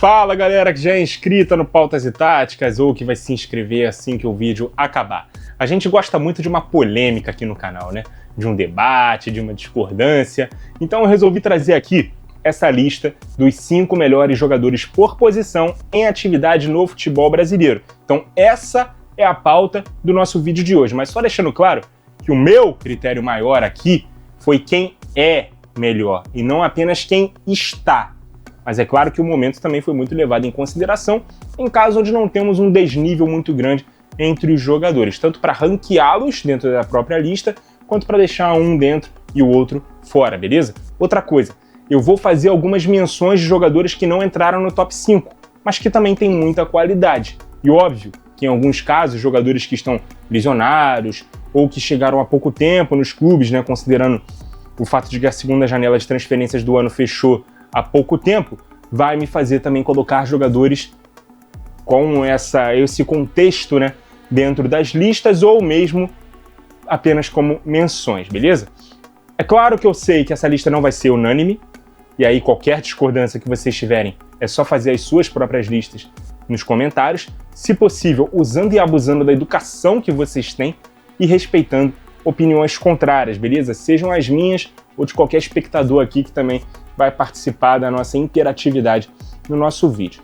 Fala galera que já é inscrita no Pautas e Táticas ou que vai se inscrever assim que o vídeo acabar. A gente gosta muito de uma polêmica aqui no canal, né? De um debate, de uma discordância. Então eu resolvi trazer aqui essa lista dos 5 melhores jogadores por posição em atividade no futebol brasileiro. Então essa é a pauta do nosso vídeo de hoje. Mas só deixando claro que o meu critério maior aqui foi quem é melhor e não apenas quem está. Mas é claro que o momento também foi muito levado em consideração em casos onde não temos um desnível muito grande entre os jogadores, tanto para ranqueá-los dentro da própria lista, quanto para deixar um dentro e o outro fora, beleza? Outra coisa, eu vou fazer algumas menções de jogadores que não entraram no top 5, mas que também têm muita qualidade. E óbvio que em alguns casos, jogadores que estão lesionados ou que chegaram há pouco tempo nos clubes, né, considerando o fato de que a segunda janela de transferências do ano fechou há pouco tempo, vai me fazer também colocar jogadores com esse contexto, né, dentro das listas ou mesmo apenas como menções, beleza? É claro que eu sei que essa lista não vai ser unânime, e aí qualquer discordância que vocês tiverem é só fazer as suas próprias listas nos comentários, se possível usando e abusando da educação que vocês têm e respeitando opiniões contrárias, beleza? Sejam as minhas ou de qualquer espectador aqui que também vai participar da nossa interatividade no nosso vídeo.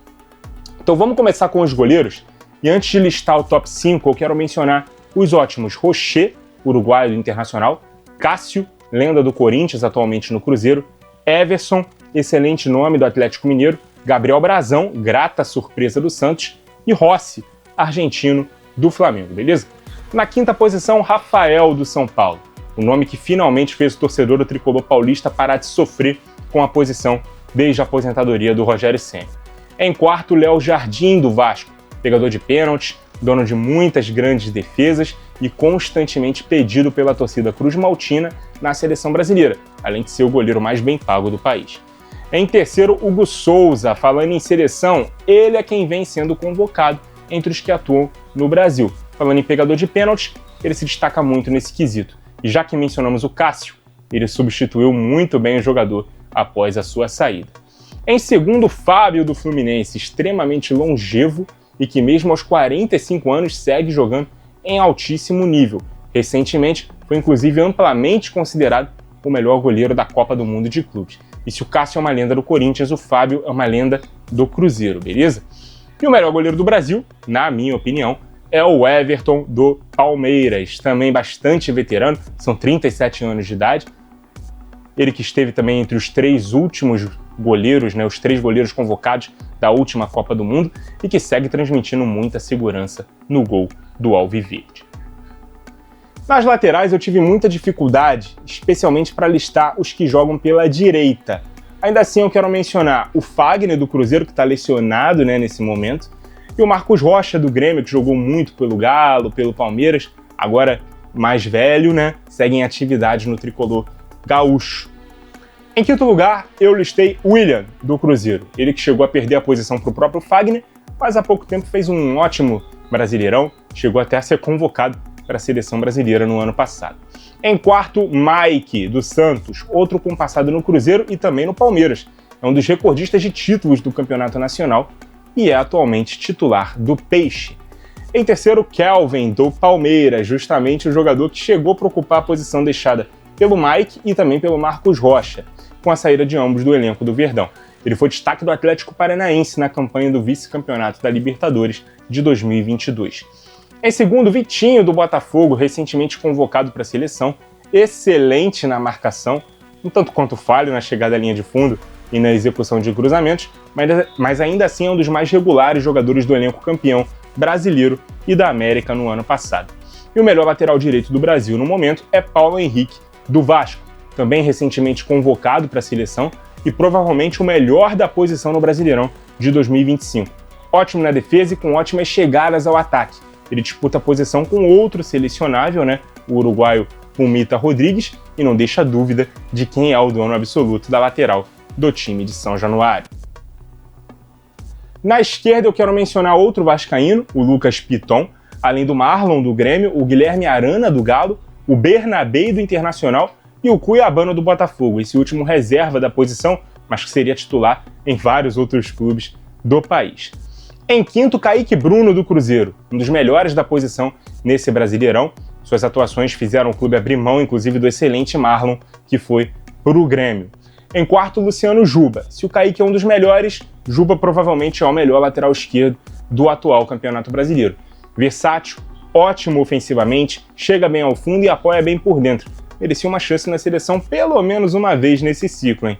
Então vamos começar com os goleiros, e antes de listar o top 5, eu quero mencionar os ótimos Rocher, uruguaio do Internacional, Cássio, lenda do Corinthians, atualmente no Cruzeiro, Everson, excelente nome do Atlético Mineiro, Gabriel Brazão, grata surpresa do Santos, e Rossi, argentino do Flamengo, beleza? Na quinta posição, Rafael do São Paulo, o nome que finalmente fez o torcedor do tricolor paulista parar de sofrer com a posição desde a aposentadoria do Rogério Ceni. Em quarto, Léo Jardim do Vasco, pegador de pênaltis, dono de muitas grandes defesas e constantemente pedido pela torcida cruz-maltina na seleção brasileira, além de ser o goleiro mais bem pago do país. Em terceiro, Hugo Souza, falando em seleção, ele é quem vem sendo convocado entre os que atuam no Brasil. Falando em pegador de pênaltis, ele se destaca muito nesse quesito. E já que mencionamos o Cássio, ele substituiu muito bem o jogador após a sua saída. Em segundo, Fábio do Fluminense, extremamente longevo e que mesmo aos 45 anos segue jogando em altíssimo nível. Recentemente foi inclusive amplamente considerado o melhor goleiro da Copa do Mundo de Clubes. E se o Cássio é uma lenda do Corinthians, o Fábio é uma lenda do Cruzeiro, beleza? E o melhor goleiro do Brasil, na minha opinião, é o Everton do Palmeiras, também bastante veterano, são 37 anos de idade. Ele que esteve também entre os 3 últimos goleiros, né, os 3 goleiros convocados da última Copa do Mundo e que segue transmitindo muita segurança no gol do Alviverde. Nas laterais eu tive muita dificuldade, especialmente para listar os que jogam pela direita. Ainda assim eu quero mencionar o Fagner do Cruzeiro, que está lesionado, né, nesse momento, e o Marcos Rocha do Grêmio, que jogou muito pelo Galo, pelo Palmeiras, agora mais velho, né, segue em atividade no tricolor gaúcho. Em quinto lugar, eu listei William, do Cruzeiro. Ele que chegou a perder a posição para o próprio Fagner, mas há pouco tempo fez um ótimo Brasileirão, chegou até a ser convocado para a seleção brasileira no ano passado. Em quarto, Mike, do Santos, outro com passado no Cruzeiro e também no Palmeiras. É um dos recordistas de títulos do Campeonato Nacional e é atualmente titular do Peixe. Em terceiro, Kelvin, do Palmeiras, justamente o jogador que chegou para ocupar a posição deixada pelo Mike e também pelo Marcos Rocha, com a saída de ambos do elenco do Verdão. Ele foi destaque do Atlético Paranaense na campanha do vice-campeonato da Libertadores de 2022. Em segundo, Vitinho, do Botafogo, recentemente convocado para a seleção, excelente na marcação, um tanto quanto falho na chegada à linha de fundo e na execução de cruzamentos, mas ainda assim é um dos mais regulares jogadores do elenco campeão brasileiro e da América no ano passado. E o melhor lateral direito do Brasil no momento é Paulo Henrique, do Vasco, também recentemente convocado para a seleção e provavelmente o melhor da posição no Brasileirão de 2025. Ótimo na defesa e com ótimas chegadas ao ataque. Ele disputa a posição com outro selecionável, né, o uruguaio Pumita Rodrigues, e não deixa dúvida de quem é o dono absoluto da lateral do time de São Januário. Na esquerda eu quero mencionar outro vascaíno, o Lucas Piton, além do Marlon do Grêmio, o Guilherme Arana do Galo, o Bernabei do Internacional e o Cuiabano do Botafogo, esse último reserva da posição, mas que seria titular em vários outros clubes do país. Em quinto, Kaique Bruno, do Cruzeiro, um dos melhores da posição nesse Brasileirão. Suas atuações fizeram o clube abrir mão, inclusive, do excelente Marlon, que foi para o Grêmio. Em quarto, Luciano Juba. Se o Kaique é um dos melhores, Juba provavelmente é o melhor lateral esquerdo do atual Campeonato Brasileiro. Versátil, ótimo ofensivamente, chega bem ao fundo e apoia bem por dentro. Merecia uma chance na seleção pelo menos uma vez nesse ciclo, hein?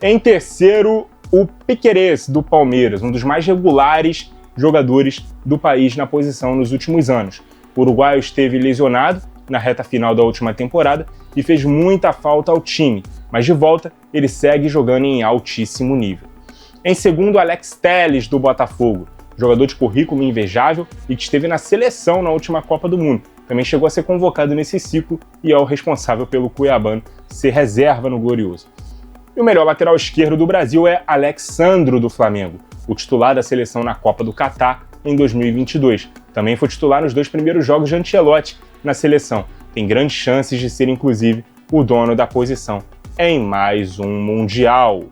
Em terceiro, o Piquerez, do Palmeiras, um dos mais regulares jogadores do país na posição nos últimos anos. O uruguaio esteve lesionado na reta final da última temporada e fez muita falta ao time, mas de volta ele segue jogando em altíssimo nível. Em segundo, Alex Telles, do Botafogo, jogador de currículo invejável e que esteve na seleção na última Copa do Mundo. Também chegou a ser convocado nesse ciclo e é o responsável pelo cuiabano ser reserva no Glorioso. E o melhor lateral esquerdo do Brasil é Alex Sandro, do Flamengo, o titular da seleção na Copa do Catar em 2022. Também foi titular nos 2 primeiros jogos de Ancelotti na seleção. Tem grandes chances de ser, inclusive, o dono da posição em mais um Mundial.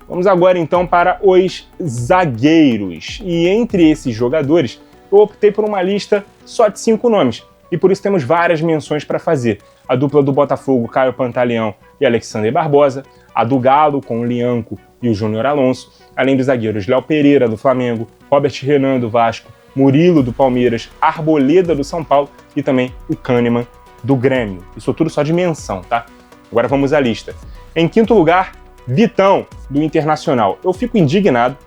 Vamos agora, então, para os zagueiros. E entre esses jogadores, eu optei por uma lista só de 5 nomes. E por isso temos várias menções para fazer. A dupla do Botafogo, Caio Pantaleão e Alexander Barbosa, a do Galo, com o Lianco e o Júnior Alonso, além dos zagueiros Léo Pereira, do Flamengo, Robert Renan, do Vasco, Murilo, do Palmeiras, Arboleda, do São Paulo e também o Kahneman, do Grêmio. Isso tudo só de menção, tá? Agora vamos à lista. Em quinto lugar, Vitão, do Internacional. Eu fico indignado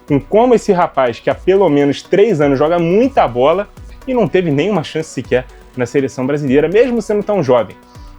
com como esse rapaz, que há pelo menos 3 anos joga muita bola e não teve nenhuma chance sequer na seleção brasileira, mesmo sendo tão jovem.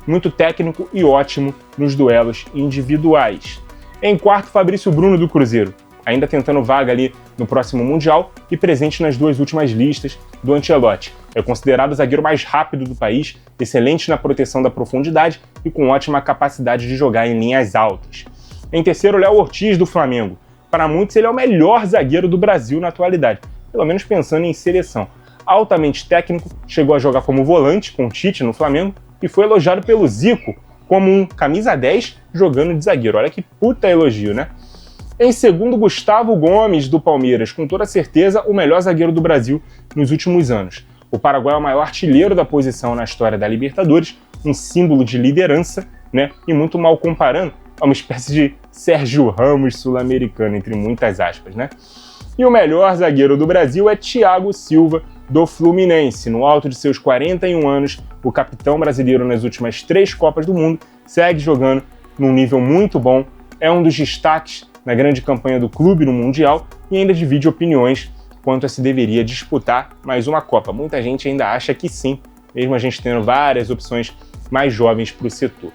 Muito técnico e ótimo nos duelos individuais. Em quarto, Fabrício Bruno, do Cruzeiro, ainda tentando vaga ali no próximo Mundial e presente nas 2 últimas listas do Ancelotti. É considerado o zagueiro mais rápido do país, excelente na proteção da profundidade e com ótima capacidade de jogar em linhas altas. Em terceiro, Léo Ortiz, do Flamengo. Para muitos, ele é o melhor zagueiro do Brasil na atualidade, pelo menos pensando em seleção. Altamente técnico, chegou a jogar como volante com o Tite no Flamengo e foi elogiado pelo Zico como um camisa 10 jogando de zagueiro. Olha que puta elogio, né? Em segundo, Gustavo Gomes, do Palmeiras, com toda certeza o melhor zagueiro do Brasil nos últimos anos. O Paraguai é o maior artilheiro da posição na história da Libertadores, um símbolo de liderança, né? E muito mal comparando, é uma espécie de Sérgio Ramos sul-americano, entre muitas aspas, né? E o melhor zagueiro do Brasil é Thiago Silva, do Fluminense. No alto de seus 41 anos, o capitão brasileiro nas últimas 3 Copas do Mundo segue jogando num nível muito bom, é um dos destaques na grande campanha do clube no Mundial e ainda divide opiniões quanto a se deveria disputar mais uma Copa. Muita gente ainda acha que sim, mesmo a gente tendo várias opções mais jovens para o setor.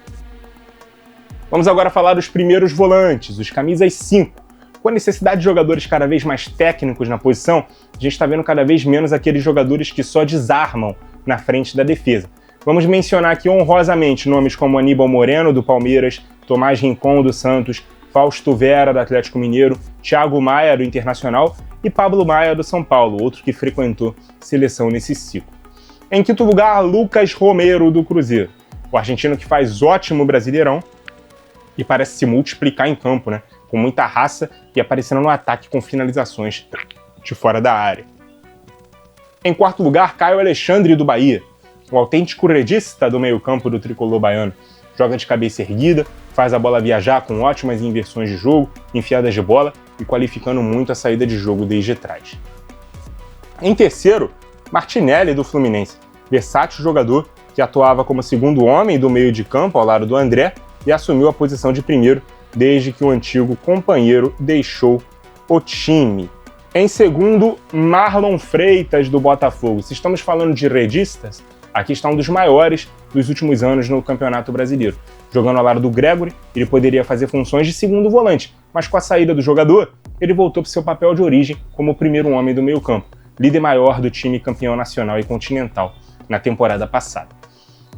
Vamos agora falar dos primeiros volantes, os camisas 5. Com a necessidade de jogadores cada vez mais técnicos na posição, a gente está vendo cada vez menos aqueles jogadores que só desarmam na frente da defesa. Vamos mencionar aqui honrosamente nomes como Aníbal Moreno, do Palmeiras, Tomás Rincon, do Santos, Fausto Vera, do Atlético Mineiro, Thiago Maia, do Internacional e Pablo Maia, do São Paulo, outro que frequentou seleção nesse ciclo. Em quinto lugar, Lucas Romero, do Cruzeiro, o argentino que faz ótimo Brasileirão e parece se multiplicar em campo, né? Com muita raça e aparecendo no ataque com finalizações de fora da área. Em quarto lugar, Caio Alexandre, do Bahia, o autêntico redista do meio-campo do tricolor baiano. Joga de cabeça erguida, faz a bola viajar com ótimas inversões de jogo, enfiadas de bola e qualificando muito a saída de jogo desde trás. Em terceiro, Martinelli, do Fluminense, versátil jogador que atuava como segundo homem do meio de campo ao lado do André e assumiu a posição de primeiro desde que o antigo companheiro deixou o time. Em segundo, Marlon Freitas, do Botafogo. Se estamos falando de redistas, aqui está um dos maiores dos últimos anos no Campeonato Brasileiro. Jogando ao lado do Gregory, ele poderia fazer funções de segundo volante, mas com a saída do jogador, ele voltou para o seu papel de origem como o primeiro homem do meio-campo, líder maior do time campeão nacional e continental na temporada passada.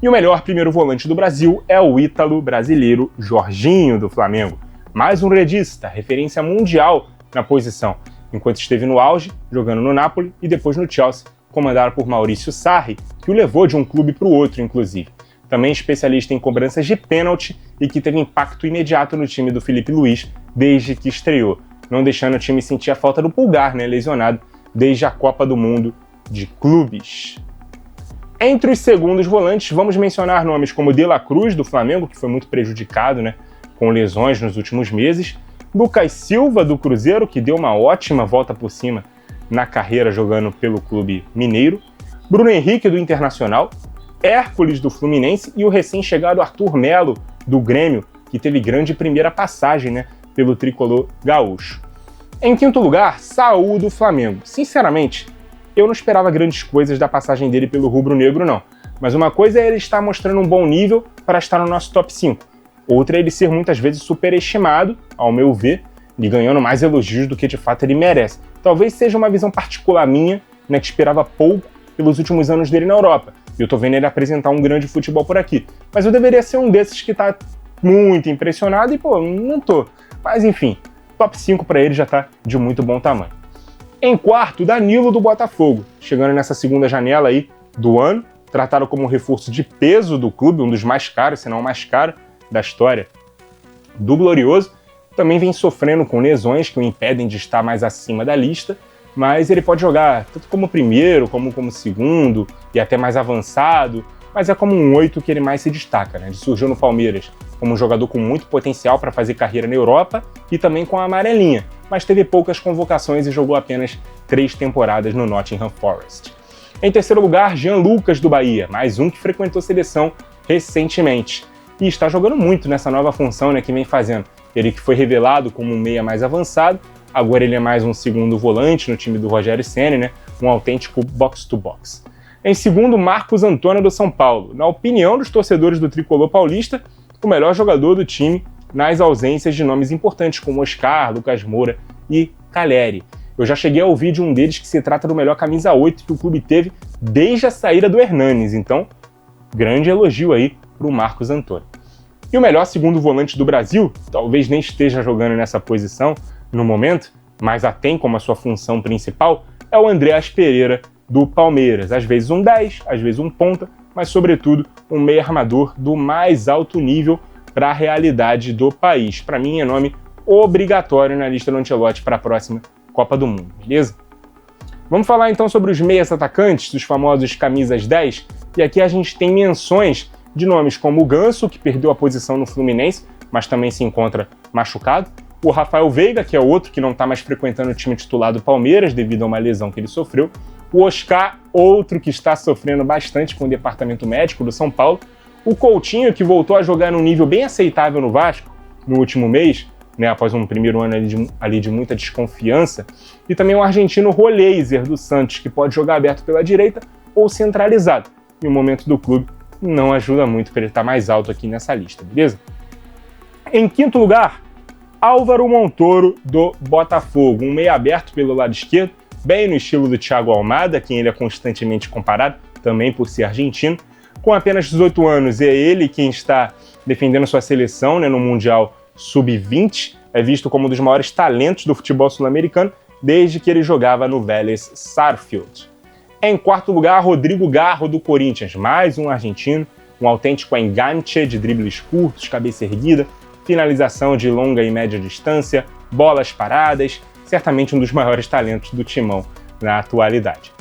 E o melhor primeiro volante do Brasil é o ítalo brasileiro Jorginho, do Flamengo. Mais um redista, referência mundial na posição, enquanto esteve no auge, jogando no Napoli e depois no Chelsea, comandado por Maurício Sarri, que o levou de um clube para o outro, inclusive. Também especialista em cobranças de pênalti e que teve impacto imediato no time do Felipe Luiz desde que estreou. não deixando o time sentir a falta do Pulgar, né, lesionado desde a Copa do Mundo de Clubes. Entre os segundos volantes, vamos mencionar nomes como De La Cruz, do Flamengo, que foi muito prejudicado, né, com lesões nos últimos meses, Lucas Silva, do Cruzeiro, que deu uma ótima volta por cima na carreira jogando pelo clube mineiro, Bruno Henrique, do Internacional, Hércules, do Fluminense e o recém-chegado Arthur Melo, do Grêmio, que teve grande primeira passagem, né, pelo tricolor gaúcho. Em quinto lugar, Saúl, do Flamengo. Sinceramente, eu não esperava grandes coisas da passagem dele pelo rubro-negro, não. Mas uma coisa é ele estar mostrando um bom nível para estar no nosso top 5. Outra é ele ser muitas vezes superestimado, ao meu ver, e ganhando mais elogios do que de fato ele merece. Talvez seja uma visão particular minha, né, que esperava pouco pelos últimos anos dele na Europa. E eu tô vendo ele apresentar um grande futebol por aqui. Mas eu deveria ser um desses que tá muito impressionado e, pô, não tô. Mas enfim, top 5 para ele já tá de muito bom tamanho. Em quarto, Danilo, do Botafogo, chegando nessa segunda janela aí do ano, tratado como um reforço de peso do clube, um dos mais caros, se não o mais caro da história do Glorioso. Também vem sofrendo com lesões que o impedem de estar mais acima da lista, mas ele pode jogar tanto como primeiro, como segundo e até mais avançado, mas é como um 8 que ele mais se destaca, né? Ele surgiu no Palmeiras como um jogador com muito potencial para fazer carreira na Europa e também com a amarelinha, mas teve poucas convocações e jogou apenas 3 temporadas no Nottingham Forest. Em terceiro lugar, Jean Lucas, do Bahia, mais um que frequentou a seleção recentemente e está jogando muito nessa nova função, né, que vem fazendo. Ele que foi revelado como um meia mais avançado, agora ele é mais um segundo volante no time do Rogério Ceni, né, um autêntico box-to-box. Em segundo, Marcos Antônio, do São Paulo. Na opinião dos torcedores do tricolor paulista, o melhor jogador do time nas ausências de nomes importantes como Oscar, Lucas Moura e Caleri. Eu já cheguei a ouvir de um deles que se trata do melhor camisa 8 que o clube teve desde a saída do Hernanes. Então, grande elogio aí para o Marcos Antônio. E o melhor segundo volante do Brasil, talvez nem esteja jogando nessa posição no momento, mas a tem como a sua função principal, é o Andreas Pereira, do Palmeiras. Às vezes um 10, às vezes um ponta, mas sobretudo um meio armador do mais alto nível para a realidade do país. Para mim é nome obrigatório na lista do Ancelotti para a próxima Copa do Mundo, beleza? Vamos falar então sobre os meias atacantes, os famosos camisas 10, e aqui a gente tem menções de nomes como o Ganso, que perdeu a posição no Fluminense, mas também se encontra machucado, o Rafael Veiga, que é outro que não está mais frequentando o time titular do Palmeiras devido a uma lesão que ele sofreu, o Oscar, outro que está sofrendo bastante com o departamento médico do São Paulo, o Coutinho, que voltou a jogar num nível bem aceitável no Vasco no último mês, né, após um primeiro ano ali de muita desconfiança, e também o argentino Roleiser, do Santos, que pode jogar aberto pela direita ou centralizado, e o momento do clube não ajuda muito para ele estar mais alto aqui nessa lista, beleza? Em quinto lugar, Álvaro Montoro, do Botafogo, um meio aberto pelo lado esquerdo, bem no estilo do Thiago Almada, a quem ele é constantemente comparado, também por ser argentino. Com apenas 18 anos, é ele quem está defendendo sua seleção, né, no Mundial Sub-20, é visto como um dos maiores talentos do futebol sul-americano, desde que ele jogava no Vélez Sarsfield. Em quarto lugar, Rodrigo Garro, do Corinthians, mais um argentino, um autêntico enganche de dribles curtos, cabeça erguida, finalização de longa e média distância, bolas paradas, certamente um dos maiores talentos do timão na atualidade.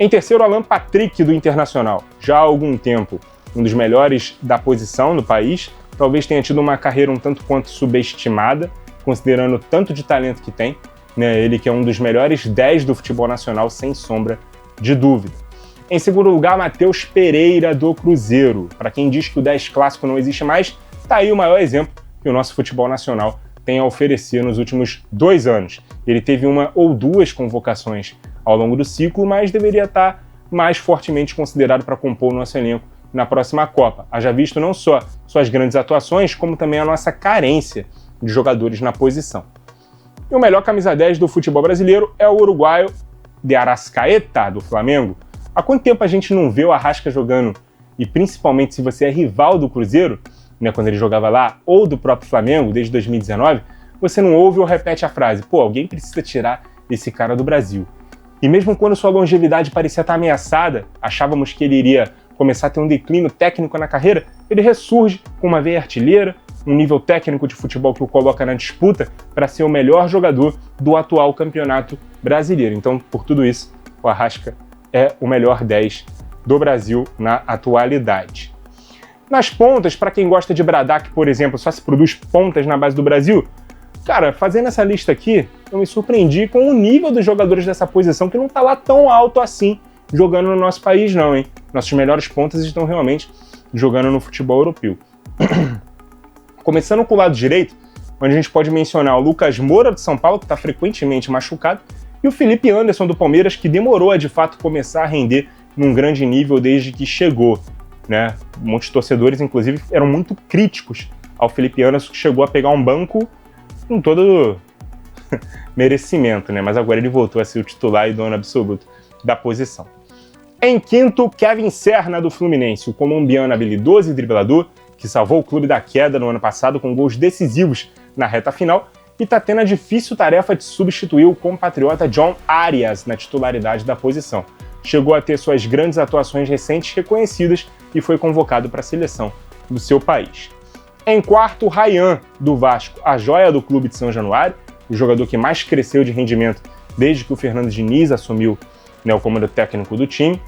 Em terceiro, Alan Patrick, do Internacional, já há algum tempo um dos melhores da posição no país, talvez tenha tido uma carreira um tanto quanto subestimada, considerando o tanto de talento que tem, né? Ele que é um dos melhores 10 do futebol nacional, sem sombra de dúvida. Em segundo lugar, Matheus Pereira, do Cruzeiro. Para quem diz que o 10 clássico não existe mais, tá aí o maior exemplo que o nosso futebol nacional tem a oferecer nos últimos 2 anos. Ele teve uma ou 2 convocações ao longo do ciclo, mas deveria estar mais fortemente considerado para compor o nosso elenco na próxima Copa. Haja visto não só suas grandes atuações, como também a nossa carência de jogadores na posição. E o melhor camisa 10 do futebol brasileiro é o uruguaio de Arrascaeta, do Flamengo. Há quanto tempo a gente não vê o Arrasca jogando, e principalmente se você é rival do Cruzeiro, né, quando ele jogava lá, ou do próprio Flamengo, desde 2019, você não ouve ou repete a frase, pô, alguém precisa tirar esse cara do Brasil. E mesmo quando sua longevidade parecia estar ameaçada, achávamos que ele iria começar a ter um declínio técnico na carreira, ele ressurge com uma veia artilheira, um nível técnico de futebol que o coloca na disputa para ser o melhor jogador do atual campeonato brasileiro. Então, por tudo isso, o Arrasca é o melhor 10 do Brasil na atualidade. Nas pontas, para quem gosta de bradar que, por exemplo, só se produz pontas na base do Brasil, cara, fazendo essa lista aqui, eu me surpreendi com o nível dos jogadores dessa posição, que não tá lá tão alto assim, jogando no nosso país não, hein? Nossos melhores pontas estão realmente jogando no futebol europeu. Começando com o lado direito, onde a gente pode mencionar o Lucas Moura, do São Paulo, que está frequentemente machucado, e o Felipe Anderson, do Palmeiras, que demorou a, de fato, começar a render num grande nível desde que chegou, né? Muitos torcedores, inclusive, eram muito críticos ao Felipe Anderson, que chegou a pegar um banco com todo merecimento, né? Mas agora ele voltou a ser o titular e dono absoluto da posição. Em quinto, Kevin Serna, do Fluminense, o colombiano habilidoso e driblador, que salvou o clube da queda no ano passado com gols decisivos na reta final, e está tendo a difícil tarefa de substituir o compatriota John Arias na titularidade da posição. Chegou a ter suas grandes atuações recentes reconhecidas e foi convocado para a seleção do seu país. Em quarto, Ryan, do Vasco, a joia do clube de São Januário, o jogador que mais cresceu de rendimento desde que o Fernando Diniz assumiu, né, o comando técnico do time.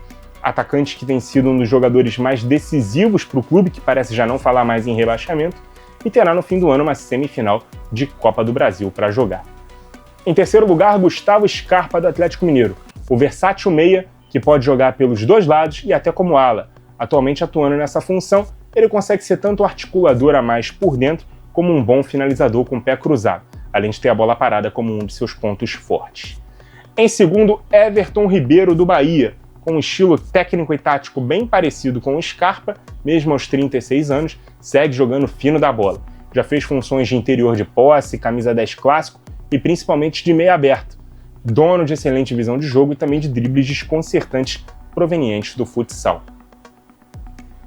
Atacante que tem sido um dos jogadores mais decisivos para o clube, que parece já não falar mais em rebaixamento, e terá no fim do ano uma semifinal de Copa do Brasil para jogar. Em terceiro lugar, Gustavo Scarpa, do Atlético Mineiro, o versátil meia que pode jogar pelos dois lados e até como ala. Atualmente atuando nessa função, ele consegue ser tanto articulador a mais por dentro, como um bom finalizador com o pé cruzado, além de ter a bola parada como um de seus pontos fortes. Em segundo, Everton Ribeiro, do Bahia, com um estilo técnico e tático bem parecido com o Scarpa, mesmo aos 36 anos, segue jogando fino da bola. Já fez funções de interior de posse, camisa 10 clássico e principalmente de meio aberto. Dono de excelente visão de jogo e também de dribles desconcertantes provenientes do futsal.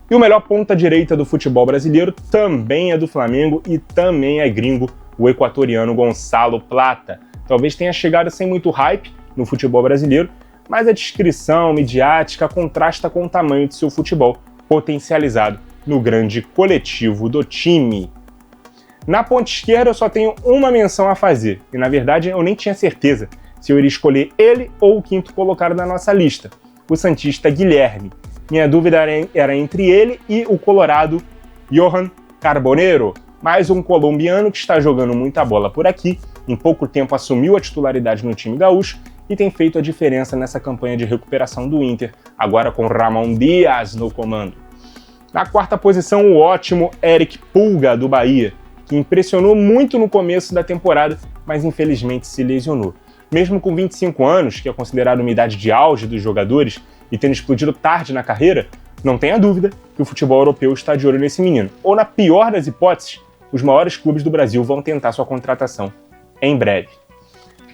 E o melhor ponta-direita do futebol brasileiro também é do Flamengo e também é gringo, o equatoriano Gonçalo Plata. Talvez tenha chegado sem muito hype no futebol brasileiro, mas a descrição midiática contrasta com o tamanho de seu futebol, potencializado no grande coletivo do time. Na ponta esquerda eu só tenho uma menção a fazer, e na verdade eu nem tinha certeza se eu iria escolher ele ou o quinto colocado na nossa lista, o santista Guilherme. Minha dúvida era entre ele e o colorado Johan Carbonero, mais um colombiano que está jogando muita bola por aqui, em pouco tempo assumiu a titularidade no time gaúcho e tem feito a diferença nessa campanha de recuperação do Inter, agora com Ramon Dias no comando. Na quarta posição, o ótimo Eric Pulga, do Bahia, que impressionou muito no começo da temporada, mas infelizmente se lesionou. Mesmo com 25 anos, que é considerado uma idade de auge dos jogadores, e tendo explodido tarde na carreira, não tenha dúvida que o futebol europeu está de olho nesse menino. Ou, na pior das hipóteses, os maiores clubes do Brasil vão tentar sua contratação em breve.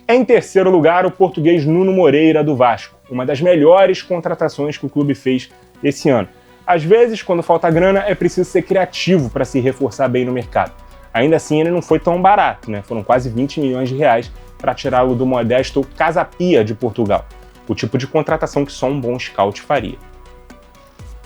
Em terceiro lugar, o português Nuno Moreira, do Vasco, uma das melhores contratações que o clube fez esse ano. Às vezes, quando falta grana, é preciso ser criativo para se reforçar bem no mercado. Ainda assim, ele não foi tão barato, né? Foram quase 20 milhões de reais para tirá-lo do modesto Casa Pia de Portugal, o tipo de contratação que só um bom scout faria.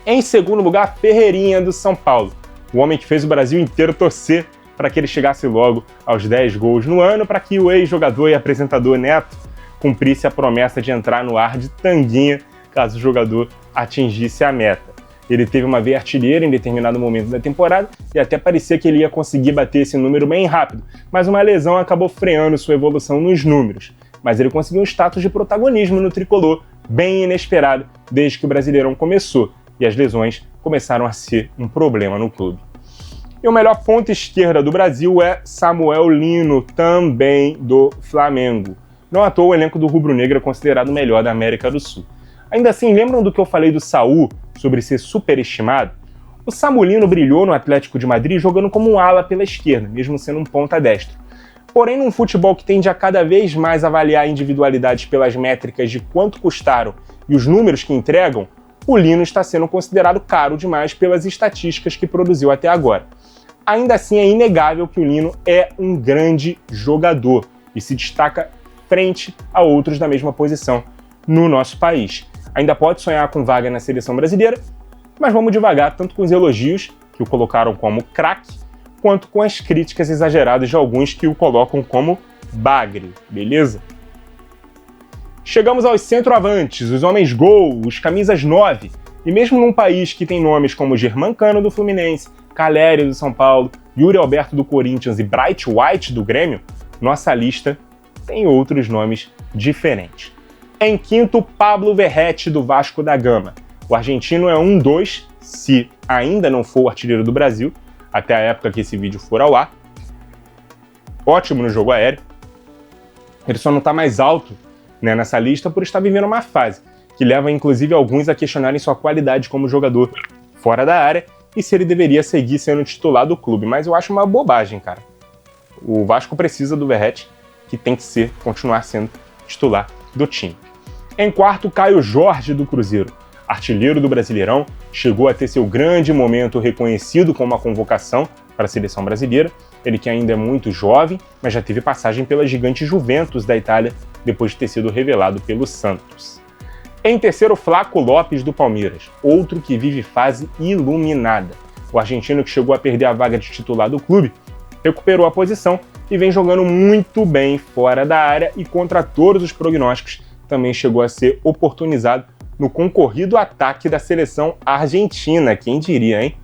Em segundo lugar, Ferreirinha, do São Paulo, o homem que fez o Brasil inteiro torcer para que ele chegasse logo aos 10 gols no ano, para que o ex-jogador e apresentador Neto cumprisse a promessa de entrar no ar de tanguinha caso o jogador atingisse a meta. Ele teve uma veia artilheira em determinado momento da temporada e até parecia que ele ia conseguir bater esse número bem rápido, mas uma lesão acabou freando sua evolução nos números. Mas ele conseguiu um status de protagonismo no tricolor bem inesperado desde que o Brasileirão começou e as lesões começaram a ser um problema no clube. E o melhor ponta esquerda do Brasil é Samuel Lino, também do Flamengo. Não à toa o elenco do Rubro Negro é considerado o melhor da América do Sul. Ainda assim, lembram do que eu falei do Saul sobre ser superestimado? O Samulino brilhou no Atlético de Madrid jogando como um ala pela esquerda, mesmo sendo um ponta destro. Porém, num futebol que tende a cada vez mais avaliar individualidades pelas métricas de quanto custaram e os números que entregam, o Lino está sendo considerado caro demais pelas estatísticas que produziu até agora. Ainda assim, é inegável que o Lino é um grande jogador e se destaca frente a outros da mesma posição no nosso país. Ainda pode sonhar com vaga na seleção brasileira, mas vamos devagar, tanto com os elogios, que o colocaram como craque, quanto com as críticas exageradas de alguns que o colocam como bagre, beleza? Chegamos aos centroavantes, os homens gol, os camisas 9, e mesmo num país que tem nomes como Germancano do Fluminense, Caleri do São Paulo, Yuri Alberto do Corinthians e Bright White do Grêmio, nossa lista tem outros nomes diferentes. Em quinto, Pablo Verratti do Vasco da Gama. O argentino é 1-2, se ainda não for o artilheiro do Brasil, até a época que esse vídeo for ao ar. Ótimo no jogo aéreo. Ele só não está mais alto, né, nessa lista por estar vivendo uma fase que leva inclusive alguns a questionarem sua qualidade como jogador fora da área e se ele deveria seguir sendo titular do clube. Mas eu acho uma bobagem, cara. O Vasco precisa do Verratti, que tem que continuar sendo titular do time. Em quarto, Caio Jorge do Cruzeiro. Artilheiro do Brasileirão, chegou a ter seu grande momento reconhecido com uma convocação para a seleção brasileira. Ele que ainda é muito jovem, mas já teve passagem pela gigante Juventus da Itália, depois de ter sido revelado pelo Santos. Em terceiro, Flaco Lopes do Palmeiras, outro que vive fase iluminada. O argentino que chegou a perder a vaga de titular do clube, recuperou a posição e vem jogando muito bem fora da área e contra todos os prognósticos também chegou a ser oportunizado no concorrido ataque da seleção argentina, quem diria, hein?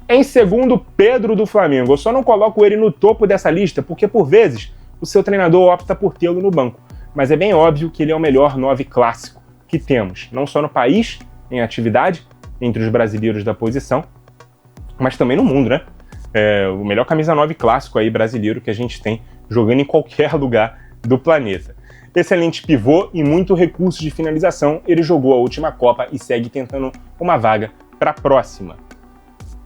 Em segundo, Pedro do Flamengo. Eu só não coloco ele no topo dessa lista porque, por vezes, o seu treinador opta por tê-lo no banco. Mas é bem óbvio que ele é o melhor 9 clássico que temos, não só no país, em atividade, entre os brasileiros da posição, mas também no mundo, né? É o melhor camisa 9 clássico aí brasileiro que a gente tem jogando em qualquer lugar do planeta. Excelente pivô e muito recurso de finalização, ele jogou a última Copa e segue tentando uma vaga para a próxima.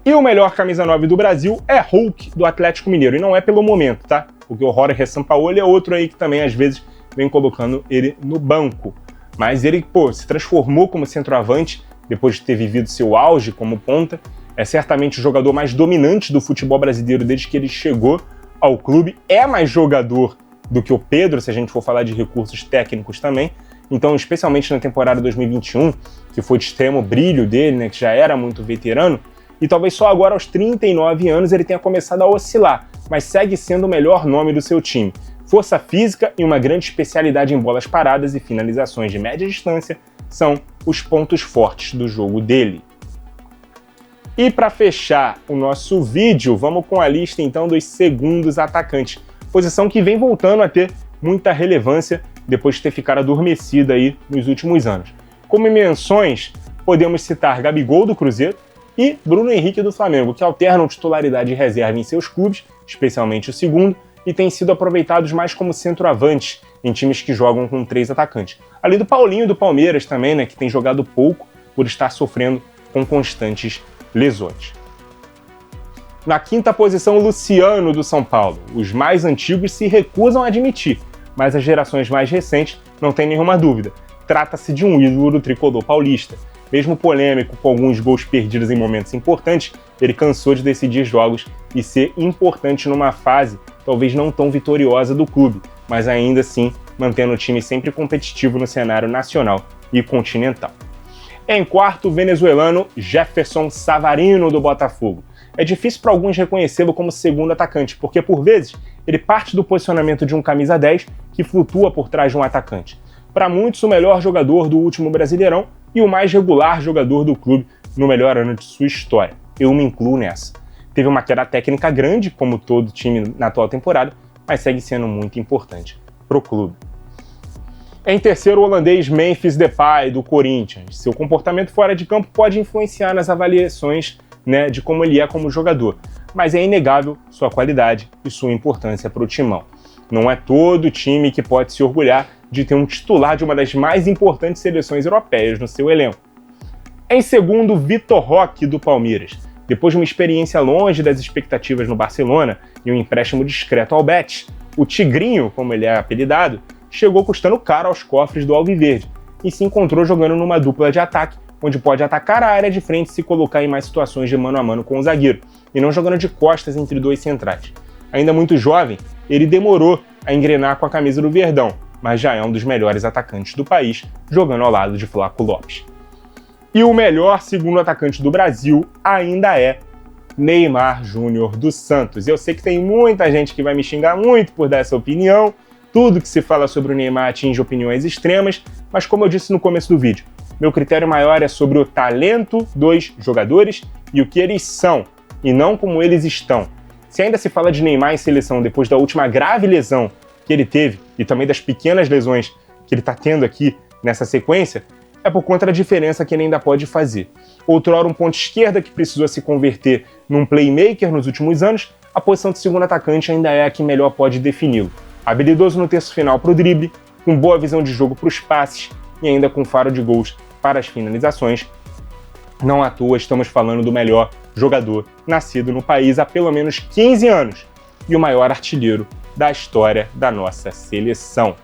E o melhor camisa 9 do Brasil é Hulk, do Atlético Mineiro, e não é pelo momento, tá? Porque o Jorge Sampaoli é outro aí que também às vezes vem colocando ele no banco. Mas ele, se transformou como centroavante depois de ter vivido seu auge como ponta. É certamente o jogador mais dominante do futebol brasileiro desde que ele chegou ao clube. É mais jogador do que o Pedro, se a gente for falar de recursos técnicos também. Então, especialmente na temporada 2021, que foi de extremo brilho dele, né, que já era muito veterano, e talvez só agora aos 39 anos ele tenha começado a oscilar, mas segue sendo o melhor nome do seu time. Força física e uma grande especialidade em bolas paradas e finalizações de média distância são os pontos fortes do jogo dele. E para fechar o nosso vídeo, vamos com a lista então dos segundos atacantes, posição que vem voltando a ter muita relevância depois de ter ficado adormecida aí nos últimos anos. Como menções, podemos citar Gabigol do Cruzeiro e Bruno Henrique do Flamengo, que alternam titularidade e reserva em seus clubes, especialmente o segundo, e têm sido aproveitados mais como centroavantes em times que jogam com 3 atacantes. Além do Paulinho do Palmeiras também, né, que tem jogado pouco por estar sofrendo com constantes lesões. Na quinta posição, Luciano do São Paulo. Os mais antigos se recusam a admitir, mas as gerações mais recentes não têm nenhuma dúvida. Trata-se de um ídolo do tricolor paulista. Mesmo polêmico com alguns gols perdidos em momentos importantes, ele cansou de decidir jogos e ser importante numa fase talvez não tão vitoriosa do clube, mas ainda assim mantendo o time sempre competitivo no cenário nacional e continental. Em quarto, o venezuelano Jefferson Savarino do Botafogo. É difícil para alguns reconhecê-lo como segundo atacante, porque por vezes ele parte do posicionamento de um camisa 10 que flutua por trás de um atacante. Para muitos, o melhor jogador do último Brasileirão e o mais regular jogador do clube no melhor ano de sua história. Eu me incluo nessa. Teve uma queda técnica grande, como todo time na atual temporada, mas segue sendo muito importante para o clube. Em terceiro, o holandês Memphis Depay, do Corinthians. Seu comportamento fora de campo pode influenciar nas avaliações, né, de como ele é como jogador, mas é inegável sua qualidade e sua importância para o timão. Não é todo time que pode se orgulhar de ter um titular de uma das mais importantes seleções europeias no seu elenco. Em segundo, Vitor Roque, do Palmeiras. Depois de uma experiência longe das expectativas no Barcelona e um empréstimo discreto ao Betis, o Tigrinho, como ele é apelidado, chegou custando caro aos cofres do Alviverde e se encontrou jogando numa dupla de ataque, onde pode atacar a área de frente e se colocar em mais situações de mano a mano com o zagueiro, e não jogando de costas entre dois centrais. Ainda muito jovem, ele demorou a engrenar com a camisa do Verdão, mas já é um dos melhores atacantes do país, jogando ao lado de Flaco Lopes. E o melhor segundo atacante do Brasil ainda é Neymar Júnior dos Santos. Eu sei que tem muita gente que vai me xingar muito por dar essa opinião. Tudo que se fala sobre o Neymar atinge opiniões extremas, mas como eu disse no começo do vídeo, meu critério maior é sobre o talento dos jogadores e o que eles são, e não como eles estão. Se ainda se fala de Neymar em seleção depois da última grave lesão que ele teve, e também das pequenas lesões que ele está tendo aqui nessa sequência, é por conta da diferença que ele ainda pode fazer. Outrora um ponto esquerda que precisou se converter num playmaker nos últimos anos, a posição de segundo atacante ainda é a que melhor pode defini-lo. Habilidoso no terço final para o drible, com boa visão de jogo para os passes e ainda com faro de gols para as finalizações. Não à toa estamos falando do melhor jogador nascido no país há pelo menos 15 anos e o maior artilheiro da história da nossa seleção.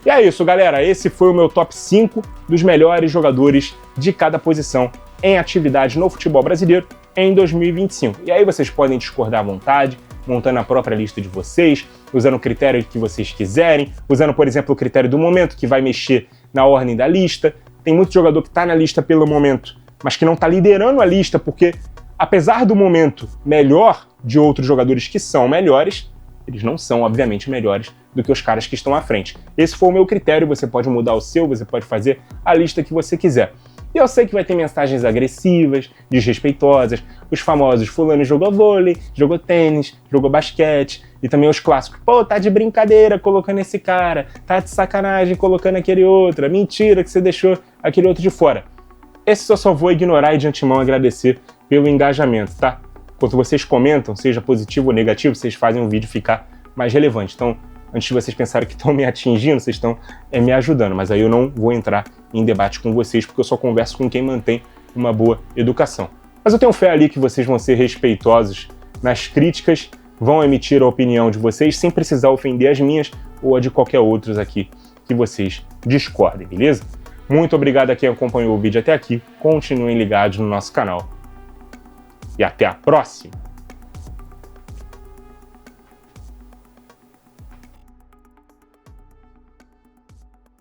E é isso, galera. Esse foi o meu top 5 dos melhores jogadores de cada posição em atividade no futebol brasileiro em 2025. E aí vocês podem discordar à vontade, montando a própria lista de vocês, usando o critério que vocês quiserem, usando, por exemplo, o critério do momento, que vai mexer na ordem da lista. Tem muito jogador que está na lista pelo momento, mas que não está liderando a lista, porque, apesar do momento melhor de outros jogadores que são melhores, eles não são, obviamente, melhores do que os caras que estão à frente. Esse foi o meu critério, você pode mudar o seu, você pode fazer a lista que você quiser. E eu sei que vai ter mensagens agressivas, desrespeitosas, os famosos fulano jogou vôlei, jogou tênis, jogou basquete, e também os clássicos. Pô, tá de brincadeira colocando esse cara, tá de sacanagem colocando aquele outro, é mentira que você deixou aquele outro de fora. Esse eu só vou ignorar e de antemão agradecer pelo engajamento, tá? Quando vocês comentam, seja positivo ou negativo, vocês fazem o vídeo ficar mais relevante. Então, antes de vocês pensarem que estão me atingindo, vocês estão me ajudando. Mas aí eu não vou entrar em debate com vocês, porque eu só converso com quem mantém uma boa educação. Mas eu tenho fé ali que vocês vão ser respeitosos nas críticas, vão emitir a opinião de vocês, sem precisar ofender as minhas ou a de qualquer outros aqui que vocês discordem, beleza? Muito obrigado a quem acompanhou o vídeo até aqui. Continuem ligados no nosso canal. E até a próxima!